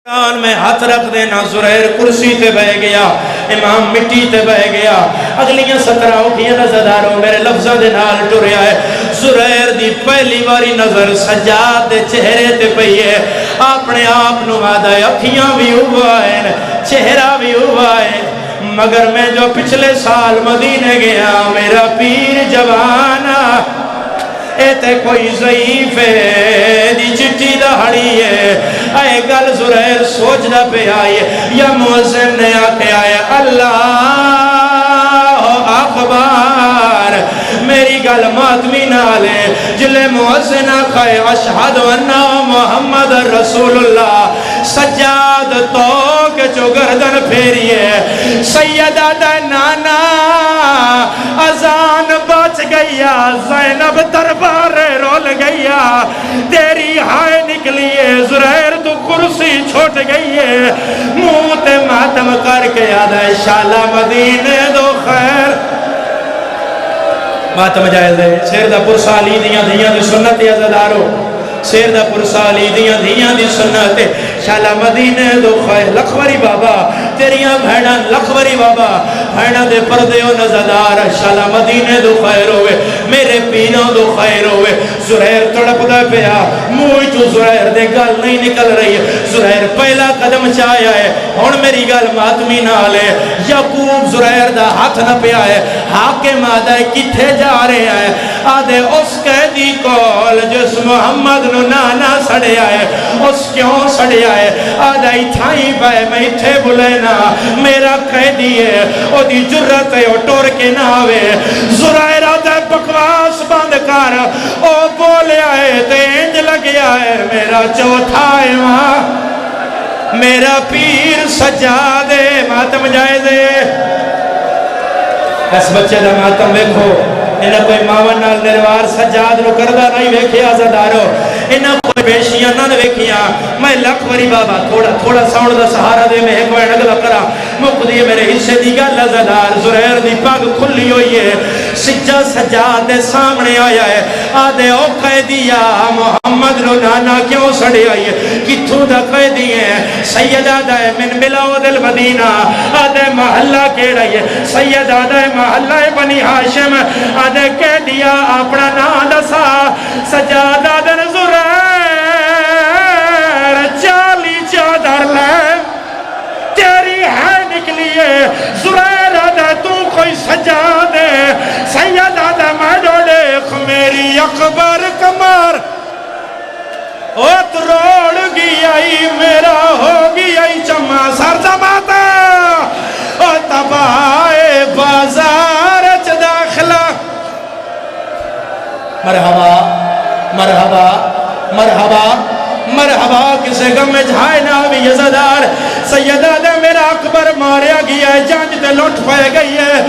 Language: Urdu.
کان میں ہاتھ رکھ دینا زریر کرسی تے بہ گیا امام مٹی تے بہ گیا اگلیاں 17 اٹھیاں نظرداروں میرے لفظہ دے نال ٹریا ہے زریر دی پہلی باری نظر سجاد دے چہرے تے پئی ہے اپنے آپ نو آدھا ہے اکھیاں بھی ہوا ہے چہرہ بھی ہوا ہے مگر میں جو پچھلے سال مدینے گیا میرا پیر جوانا اے تے کوئی ضعیف ہے دی چٹی دہڑی ہے اے گل زریر سوچ دا پہ آئے یا مؤذن نے آکے آئے اللہ اکبر میری گل ماتمی نالے جلے مؤذن آکھائے اشہد انہ محمد رسول اللہ سجاد تو کہ جو گردن پھیریے سیدہ دا نانا ازان بچ گیا زینب دربار رول گیا تیری ہائے نکلیے زریر تو کرسی چھوٹ گئیے منہ تے ماتم کر کے یاد ہے شالا مدینے دو خیر ماتم جائز ہے شیر دا پرسالی دیاں دی سنت عزدارو شیر دا پرسالی دیاں دی سنت شالا مدینے دو خیر لکھوری بابا تیریاں بھیڑاں لکھوری بابا بھیڑاں دے پردے و نزدار شالا مدینے دو خیر ہوئے میرے پینوں دو خیر ہوئے زریر تڑپ دا پیا موئی جو زریر دے گل نہیں نکل رہی ہے زریر پہلا قدم چاہیا ہے ہون میری گل ماتمی نالے یعقوب زریر دا ہاتھ نہ پیا ہے حاکم آدھے کتھے جا رہے ہیں آدھے اس قیدی کول جس محمد نو نانا سڑے آئے اس کیوں سڑے آئے آدھے اتھائی پائے میں اتھے بلینا میرا قیدی ہے او دی جرت ہے او ٹور کے ناوے زرائر آدھے بکواس بند کر او بولے آئے دینج لگیا ہے میرا چوتھا ہے وہاں میرا پیر سجادے ماتم جائزے اس بچے دا ماتم دیکھو انہاں کوئی ماون نال نروار سجاد نو کردہ نہیں ویکھے آزادارو انہاں کوئی بیشیاں نہ ویکھیاں میں لکھ وری بابا تھوڑا ساؤنڈ دا سہارا دے میں ایک وائن اگلا کرا مک دیئے میرے حصے دی گل آزادار زریر دی پاگ کھلی ہوئی ہے سجا سجاد دے سامنے آیا ہے آدھے او قیدیا محمد نو نانا کیوں سڑے آئی ہے کتھوں دا قیدی ہے سیدہ دائے من بلاود المدینہ آدھے محلہ کیڑا ہے سیدہ دائے محلہ بنی ہاشم آدھے کہہ دیا اپنا نام دسا سجادہ دن زریر چالی چادر لے تیری ہے نکلیے زریر آدھے تو کوئی سجادے سید آدھے میں جو دیکھ میری اکبر کمر اوت روڑ گئی میرا ہو گئی چما سر زماتا او تبائے بازار داخلہ مرحبا مرحبا مرحبا مرحبا کسے غم میں جھائے نہ بھی یزدار سیدہ دے میرا اکبر ماریا گیا ہے جانج تے لوٹ پائے گئی ہے